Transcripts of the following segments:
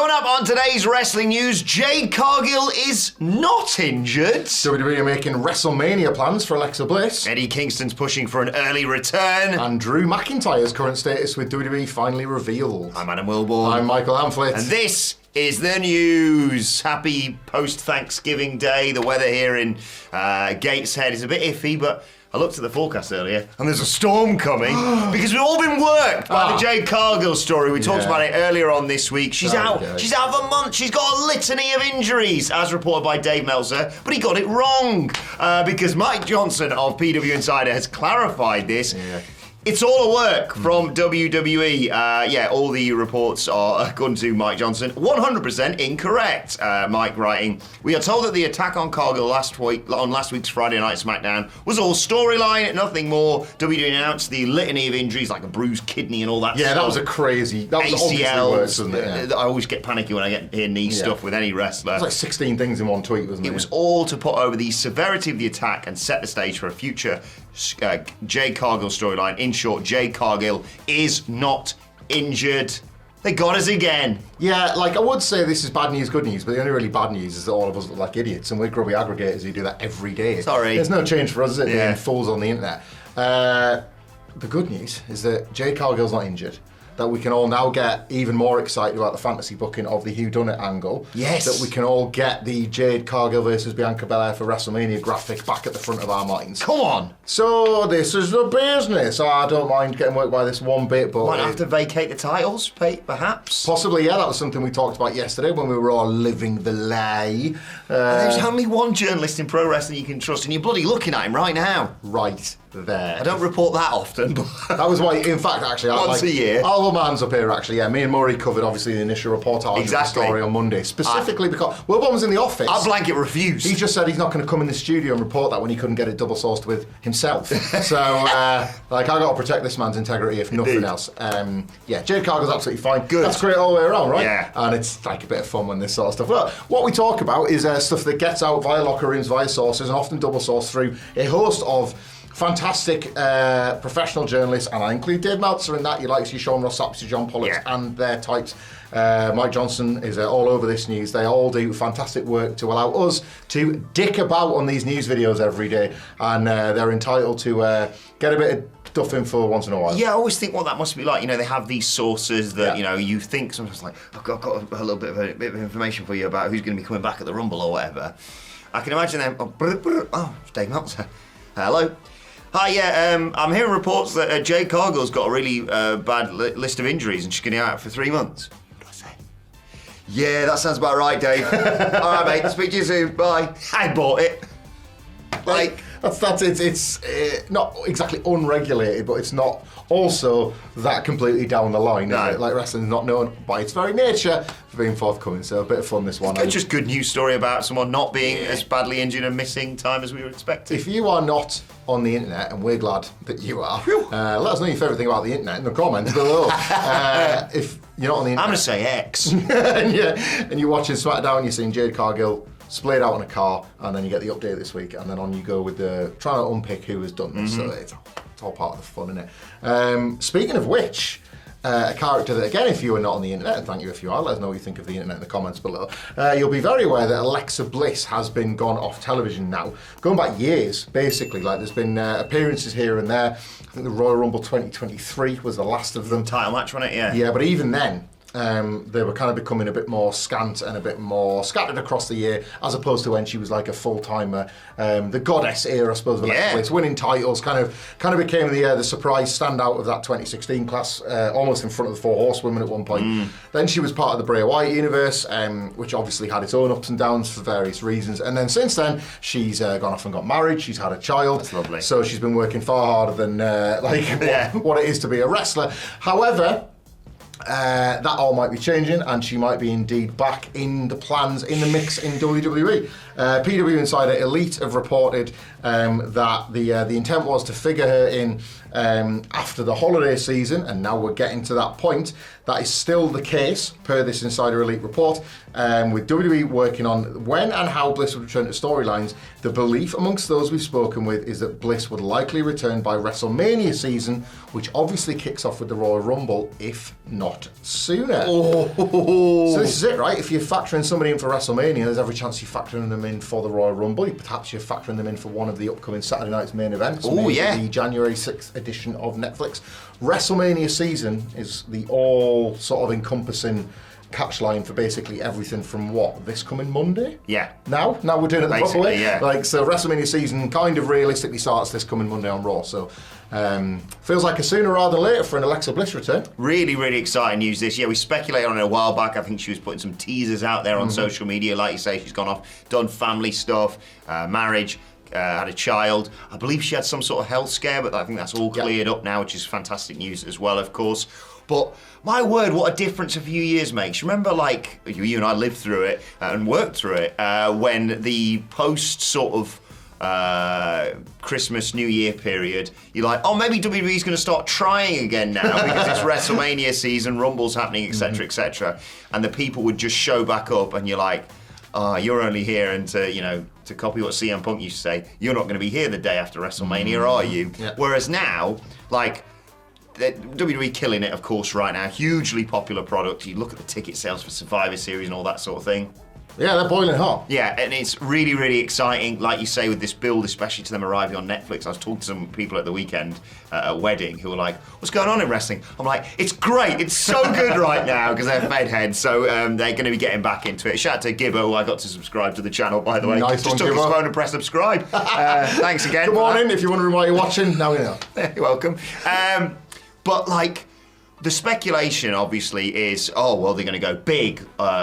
Coming up on today's wrestling news, Jade Cargill is not injured. WWE are making WrestleMania plans for Alexa Bliss. Eddie Kingston's pushing for an early return. And Drew McIntyre's current status with WWE finally revealed. I'm Adam Wilborn. I'm Michael Hamflett. And this is the news. Happy post-Thanksgiving Day. The weather here in Gateshead is a bit iffy, but I looked at the forecast earlier, and there's a storm coming because we've all been worked by the Jade Cargill story. We talked about it earlier on this week. She's out. She's out for months. She's got a litany of injuries, as reported by Dave Meltzer, but he got it wrong because Mike Johnson of PW Insider has clarified this. Yeah. It's all a work from WWE. All the reports are, according to Mike Johnson, 100% incorrect. Mike writing, we are told that the attack on Cargill on last week's Friday Night SmackDown was all storyline, nothing more. WWE announced the litany of injuries like a bruised kidney and all that stuff. Yeah, that was a crazy... That was ACLs. Worse, wasn't it? I always get panicky when I hear knee stuff with any wrestler. It was like 16 things in one tweet, wasn't it? It was all to put over the severity of the attack and set the stage for a future Jade Cargill storyline. In short, Jade Cargill is not injured. They got us again. Yeah, like I would say this is bad news, good news, but the only really bad news is that all of us look like idiots and we're grubby aggregators who do that every day. Sorry. There's no change for us, is it? Being fools on the internet. The good news is that Jade Cargill's not injured. That we can all now get even more excited about the fantasy booking of the whodunit angle. Yes. That we can all get the Jade Cargill versus Bianca Belair for WrestleMania graphic back at the front of our minds. Come on. So this is the business. I don't mind getting worked by this one bit, but... Might have to vacate the titles, perhaps. Possibly, yeah. That was something we talked about yesterday when we were all living the lie. There's only one journalist in pro wrestling you can trust, and you're bloody looking at him right now. Right there. I don't report that often, but... That was why, in fact, actually... Once a year. All the man's up here, actually, yeah. Me and Murray covered, obviously, the initial reportage of the story on Monday, specifically because Wilborn was in the office. I blanket refused. He just said he's not going to come in the studio and report that when he couldn't get it double-sourced with himself. So, I got to protect this man's integrity, if nothing else. Jade Cargill's absolutely fine. Good. That's great all the way around, right? Yeah. And it's like a bit of fun when this sort of stuff... Well, what we talk about is stuff that gets out via locker rooms, via sources, and often double-sourced through a host of fantastic professional journalists, and I include Dave Meltzer in that. You like to see Sean Ross Sapp, John Pollock, and their types. Mike Johnson is all over this news. They all do fantastic work to allow us to dick about on these news videos every day, and they're entitled to get a bit of stuff in for once in a while. Yeah, I always think what that must be like. You know, they have these sources that, you think sometimes like, I've got a little bit of information for you about who's going to be coming back at the Rumble or whatever. I can imagine them, it's Dave Meltzer. Hello. Hi, I'm hearing reports that Jade Cargill's got a really bad list of injuries and she's going to be out for 3 months. What do I say? Yeah, that sounds about right, Dave. All right, mate. Speak to you soon. Bye. I bought it. It's not exactly unregulated, but it's not also that completely down the line. No. Is it? Like, wrestling's not known by its very nature for being forthcoming, so a bit of fun this one. It's just good news story about someone not being as badly injured and missing time as we were expecting. If you are not on the internet, and we're glad that you are, let us know your favourite thing about the internet in the comments below. If you're not on the internet... I'm going to say X. and you're watching SmackDown, you're seeing Jade Cargill splayed out in a car, and then you get the update this week, and then on you go with trying to unpick who has done this. So it's all part of the fun, isn't it? Speaking of which, a character that, again, if you are not on the internet, and thank you if you are, let us know what you think of the internet in the comments below, you'll be very aware that Alexa Bliss has been gone off television now, going back years, basically. Like, there's been appearances here and there. I think the Royal Rumble 2023 was the last of them. Title match, wasn't it? Yeah. Yeah, but even then, they were kind of becoming a bit more scant and a bit more scattered across the year, as opposed to when she was like a full-timer. The goddess era, I suppose, of Alexa Bliss, winning titles, kind of became the surprise standout of that 2016 class, almost in front of the Four Horsewomen at one point. Then she was part of the Bray Wyatt universe, which obviously had its own ups and downs for various reasons. And then since then, she's gone off and got married. She's had a child. That's lovely. So she's been working far harder than what it is to be a wrestler. However, that all might be changing, and she might be indeed back in the plans, in the mix in WWE. PW Insider Elite have reported that the intent was to figure her in after the holiday season, and now we're getting to that point. That is still the case, per this Insider Elite report, with WWE working on when and how Bliss would return to storylines. The belief amongst those we've spoken with is that Bliss would likely return by WrestleMania season, which obviously kicks off with the Royal Rumble, if not sooner. So this is it, right? If you're factoring somebody in for WrestleMania, there's every chance you're factoring them in for the Royal Rumble. Perhaps you're factoring them in for one of the upcoming Saturday night's main events. The January 6th edition of Netflix. WrestleMania season is the all sort of encompassing catchline for basically everything from this coming Monday? Yeah. Now we're doing it the proper way. Yeah. So WrestleMania season kind of realistically starts this coming Monday on Raw. So feels like a sooner rather than later for an Alexa Bliss return. Really, really exciting news this. Yeah, we speculated on it a while back. I think she was putting some teasers out there on social media. Like you say, she's gone off, done family stuff, marriage, had a child. I believe she had some sort of health scare, but I think that's all cleared up now, which is fantastic news as well, of course. But my word, what a difference a few years makes. Remember, like, you and I lived through it and worked through it when the post sort of Christmas, New Year period, you're like, oh, maybe WWE's going to start trying again now because it's WrestleMania season, Rumble's happening, etc., etc. And the people would just show back up and you're like, you're only here and to copy what CM Punk used to say, you're not going to be here the day after WrestleMania, are you? Yeah. Whereas now, like, WWE killing it, of course, right now. Hugely popular product. You look at the ticket sales for Survivor Series and all that sort of thing. Yeah, they're boiling hot. Yeah, and it's really, really exciting, like you say, with this build, especially to them arriving on Netflix. I was talking to some people at the weekend at a wedding who were like, what's going on in wrestling? I'm like, it's great, it's so good right now, because they're bedheads, so they're going to be getting back into it. Shout out to Gibbo, who I got to subscribe to the channel, by the way. Nice Just one, took his Gibbo. phone and pressed subscribe. Thanks again. Good morning, if you're wondering why you're watching, now you know. You're welcome. But, like, the speculation, obviously, is, they're going to go big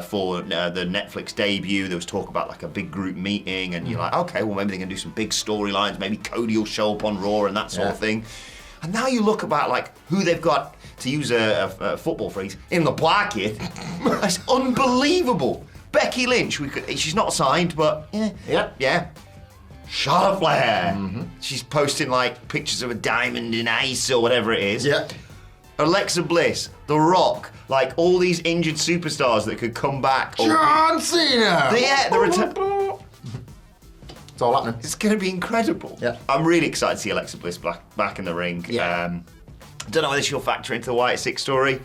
for the Netflix debut. There was talk about, like, a big group meeting, and you're like, okay, well, maybe they're going to do some big storylines. Maybe Cody will show up on Raw and that sort of thing. And now you look about, like, who they've got, to use a football phrase, in the bracket. It's unbelievable. Becky Lynch, she's not signed, but, yeah. Charlotte Flair. She's posting, like, pictures of a diamond in ice or whatever it is. Yeah. Alexa Bliss, The Rock, like all these injured superstars that could come back. John Cena! The return. It's all happening. It's going to be incredible. Yeah. I'm really excited to see Alexa Bliss back in the ring. Yeah. Don't know whether she'll factor into the Wyatt Six story.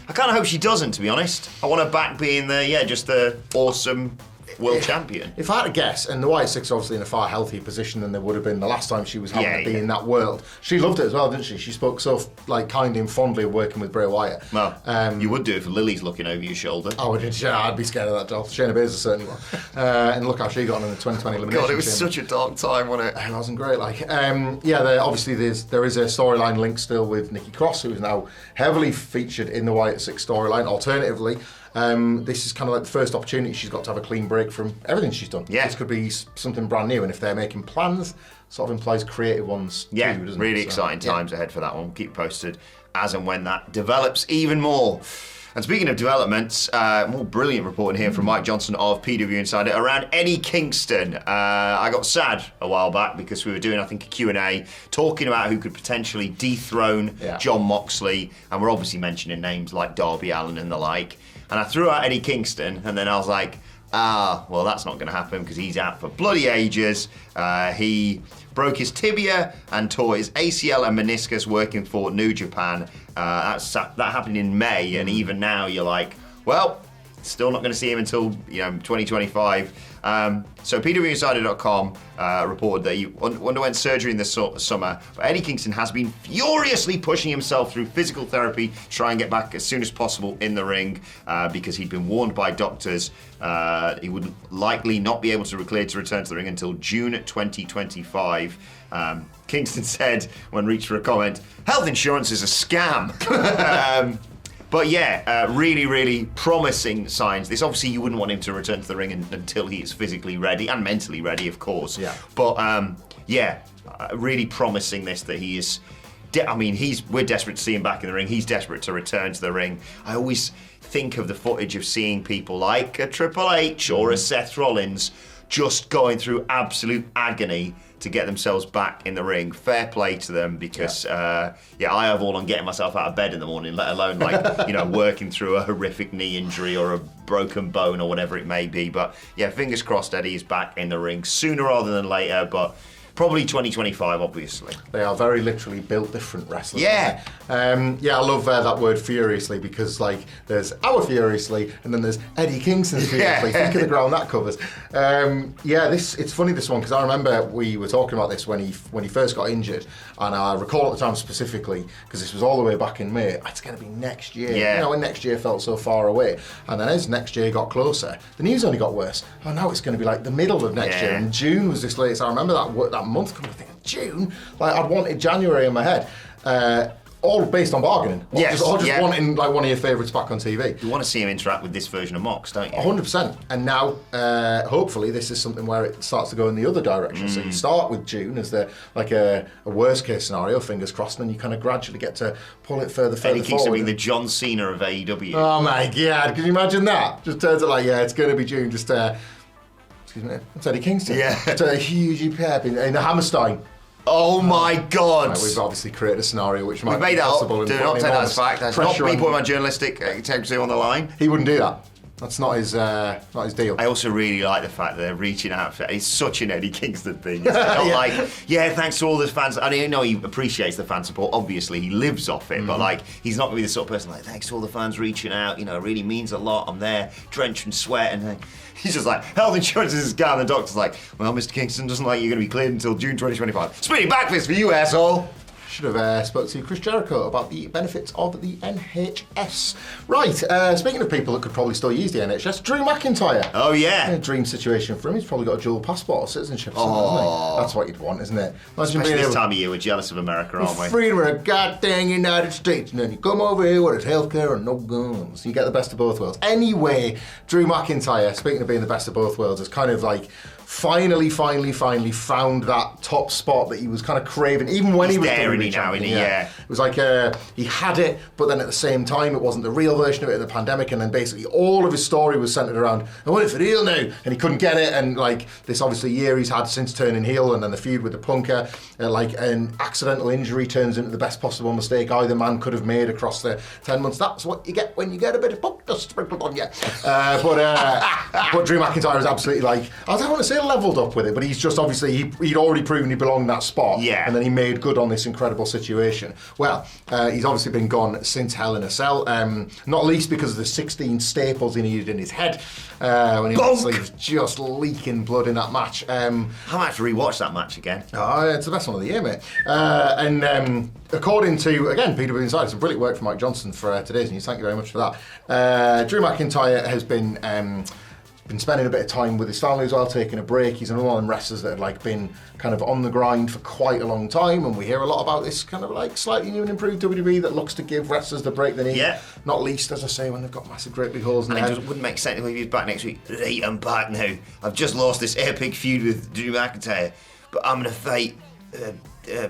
I kind of hope she doesn't, to be honest. I want her back being just the awesome world champion. If I had to guess, and the Wyatt Six are obviously in a far healthier position than they would have been the last time she was having to be in that world. She loved it as well, didn't she? She spoke so kindly and fondly of working with Bray Wyatt. Well, you would do if Lily's looking over your shoulder. Oh, I'd be scared of that doll. Shayna Baszler certainly was. And look how she got on in the 2020 elimination. God, it was such a dark time, wasn't it? It wasn't great. Obviously there is a storyline link still with Nikki Cross, who is now heavily featured in the Wyatt Six storyline. Alternatively, this is kind of like the first opportunity she's got to have a clean break from everything she's done. Yeah. This could be something brand new, and if they're making plans, sort of implies creative ones too, doesn't really it? exciting times ahead for that one. Keep posted as and when that develops even more. And speaking of developments, more brilliant reporting here from Mike Johnson of PW Insider around Eddie Kingston. I got sad a while back because we were doing, I think, a Q&A talking about who could potentially dethrone Jon Moxley, and we're obviously mentioning names like Darby Allin and the like. And I threw out Eddie Kingston, and then I was like, well, that's not going to happen because he's out for bloody ages. He broke his tibia and tore his ACL and meniscus working for New Japan. That happened in May, and even now you're like, well, still not going to see him until 2025. So PWInsider.com reported that he underwent surgery in the summer, but Eddie Kingston has been furiously pushing himself through physical therapy to try and get back as soon as possible in the ring because he'd been warned by doctors he would likely not be able to be cleared to return to the ring until June 2025. Kingston said when reached for a comment, health insurance is a scam. But really, really promising signs. This obviously you wouldn't want him to return to the ring until he is physically ready and mentally ready, of course. Yeah. But really promising this that he is. We're desperate to see him back in the ring. He's desperate to return to the ring. I always think of the footage of seeing people like a Triple H or a Seth Rollins just going through absolute agony to get themselves back in the ring. Fair play to them because, I have all on getting myself out of bed in the morning, let alone working through a horrific knee injury or a broken bone or whatever it may be. But yeah, fingers crossed Eddie is back in the ring sooner rather than later, but probably 2025, obviously. They are very literally built different wrestlers. Yeah. I love that word furiously because there's our furiously and then there's Eddie Kingston's furiously. Think of the ground that covers. It's funny this one because I remember we were talking about this when he first got injured, and I recall at the time specifically because this was all the way back in May. It's going to be next year. Yeah. When next year felt so far away, and then as next year got closer, the news only got worse. Oh, now it's going to be the middle of next year, and June was this late. So I remember that month coming. I think June. I'd wanted January in my head. All based on bargaining. Just wanting one of your favourites back on TV. You want to see him interact with this version of Mox, don't you? 100%. And now, hopefully, this is something where it starts to go in the other direction. So you start with June as a worst case scenario, fingers crossed, and then you kind of gradually get to pull it further Eddie Kingston forward. being the John Cena of AEW. Oh my God! Can you imagine that? Just turns out it's going to be June. Just excuse me, it's Eddie Kingston. Yeah. Just a huge pep in the Hammerstein. Oh my God! We've obviously created a scenario which might be possible. Do not take that as fact. That's not me putting my journalistic integrity on the line. He wouldn't do that. That's not his deal. I also really like the fact that they're reaching out for. It's such an Eddie Kingston thing. It's not thanks to all the fans. I know he appreciates the fan support. Obviously, he lives off it. But he's not going to be the sort of person thanks to all the fans reaching out. It really means a lot. I'm there, drenched in sweat, and he's just health insurance is his guy. And the doctor's well, Mr. Kingston doesn't you're going to be cleared until June 2025. Spinning back fist for you, asshole. Should have spoke to Chris Jericho about the benefits of the NHS. Right, speaking of people that could probably still use the NHS, Drew McIntyre. Oh, yeah. A dream situation for him. He's probably got a dual passport or citizenship or something, hasn't he? That's what you'd want, isn't it? Imagine especially this time of year, we're jealous of America, aren't we? Freedom of the goddamn United States, and then you come over here where there's healthcare and no guns. You get the best of both worlds. Anyway, Drew McIntyre, speaking of being the best of both worlds, is kind of finally found that top spot that he was kind of craving, even when he was WWE champion. It was he had it, but then at the same time, it wasn't the real version of it in the pandemic, and then basically all of his story was centered around, I want it for real now, and he couldn't get it, and this obviously year he's had since turning heel, and then the feud with the Punker, an accidental injury turns into the best possible mistake either man could have made across the 10 months. That's what you get when you get a bit of punk dust sprinkled on you. But Drew McIntyre is absolutely I don't want to say leveled up with it, but he's just obviously he'd already proven he belonged in that spot, and then he made good on this incredible situation. Well, he's obviously been gone since Hell in a Cell, not least because of the 16 staples he needed in his head when he obviously was just leaking blood in that match. I might have to rewatch that match again. Oh, it's the best one of the year, mate. According to, again, PW Insider, some brilliant work from Mike Johnson for today's news. Thank you very much for that. Drew McIntyre has been spending a bit of time with his family as well, taking a break. He's another one of them wrestlers that had been kind of on the grind for quite a long time, and we hear a lot about this kind of slightly new and improved WWE that looks to give wrestlers the break they need. Yeah. Not least, as I say, when they've got massive great big holes in their head. It wouldn't make sense if he was back next week. Hey, I'm back now. I've just lost this epic feud with Drew McIntyre, but I'm going to fight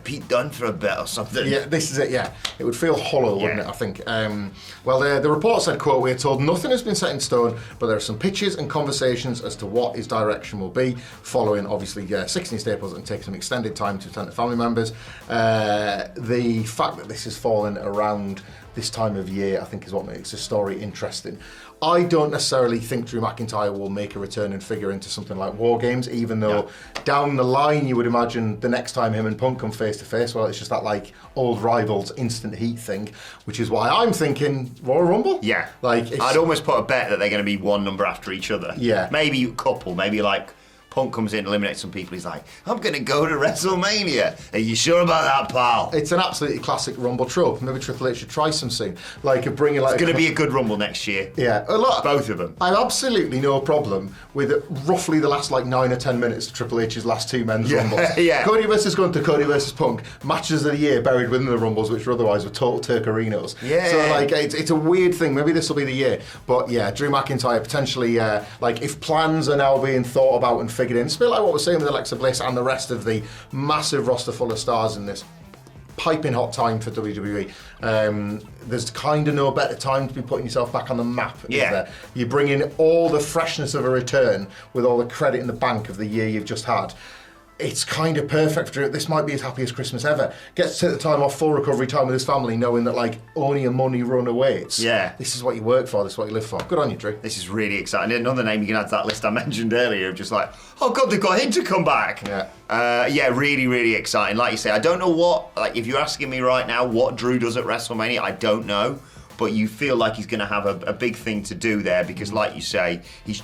Pete Dunne for a bit or something. Yeah, this is it, yeah. It would feel hollow, wouldn't it, I think. The report said, quote, "We are told nothing has been set in stone, but there are some pitches and conversations as to what his direction will be, following, obviously, 16 staples and taking some extended time to attend to family members. The fact that this has fallen around this time of year, I think, is what makes the story interesting. I don't necessarily think Drew McIntyre will make a return and figure into something like War Games, even though down the line you would imagine the next time him and Punk come face to face, well, it's just that old rivals instant heat thing, which is why I'm thinking Royal Rumble. Yeah. I'd almost put a bet that they're going to be one number after each other. Yeah. Maybe a couple, maybe Punk comes in, eliminates some people. He's I'm going to go to WrestleMania. Are you sure about that, pal? It's an absolutely classic Rumble trope. Maybe Triple H should try some soon. It's going to be a good Rumble next year. Yeah. Both of them. I have absolutely no problem with roughly the last 9 or 10 minutes of Triple H's last 2 men's Rumbles. Yeah. Cody versus Gunther, Cody versus Punk. Matches of the year buried within the Rumbles, which otherwise were total Turkarinos. Yeah. So it's a weird thing. Maybe this will be the year. But yeah, Drew McIntyre potentially, if plans are now being thought about and figured in, it's a bit like what we're saying with Alexa Bliss and the rest of the massive roster full of stars in this piping hot time for WWE. There's kind of no better time to be putting yourself back on the map. Yeah. Is there? You bring in all the freshness of a return with all the credit in the bank of the year you've just had. it's kind of perfect for Drew. This might be his happiest Christmas ever. Gets to take the time off, full recovery time with his family, knowing that like only a money run awaits. Yeah. This is what you work for, this is what you live for. Good on you, Drew. This is really exciting. Another name you can add to that list I mentioned earlier of just like, oh God, they've got him to come back. Yeah. Really, really exciting. Like you say, I don't know what, like if you're asking me right now what Drew does at WrestleMania, I don't know. But you feel like he's going to have a big thing to do there because, like you say, he's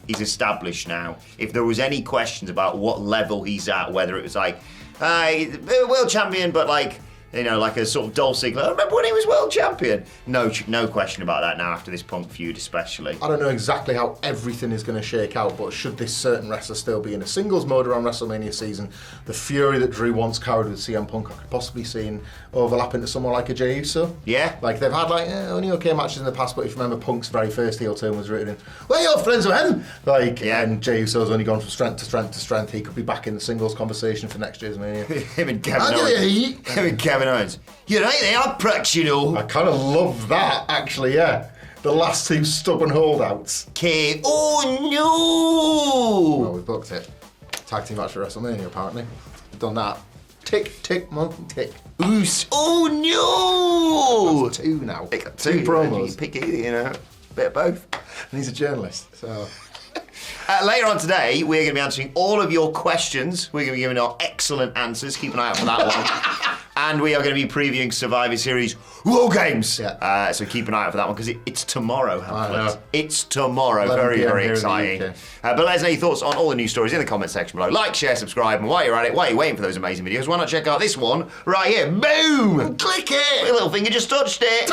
established now. If there was any questions about what level he's at, whether it was like, world champion, but like, you know, like a sort of Dolph Ziggler. I remember when he was world champion. No question about that now after this Punk feud, especially. I don't know exactly how everything is going to shake out, but should this certain wrestler still be in a singles mode around WrestleMania season, the fury that Drew once carried with CM Punk, I could possibly see overlap into someone like a Jey Uso. Yeah. Like they've had like only okay matches in the past, but if you remember, Punk's very first heel turn was written in, well, you're friends with him. Like, and Jey Uso's only gone from strength to strength to strength. He could be back in the singles conversation for next year's Mania. Him and Kevin Owens. You're right, they are pricks, you know. I kind of love that, actually, yeah. The last two stubborn holdouts. Oh no! Well, we booked it. Tag team match for WrestleMania, apparently. We've done that. Tick, tick, monkey, tick. Oos. Oh no! That's two now. Two promos. You pick either, you know. Bit of both. And he's a journalist, so... Later on today, we're going to be answering all of your questions. We're going to be giving our excellent answers. Keep an eye out for that one. And we are going to be previewing Survivor Series War Games. Yeah. So keep an eye out for that one because it's tomorrow, I know. It's tomorrow. 11 Very, PM very here in the exciting. UK. But let us know your thoughts on all the news stories in the comment section below. Like, share, subscribe, and while you're at it, while you're waiting for those amazing videos, why not check out this one right here? Boom! Click it! My little finger just touched it.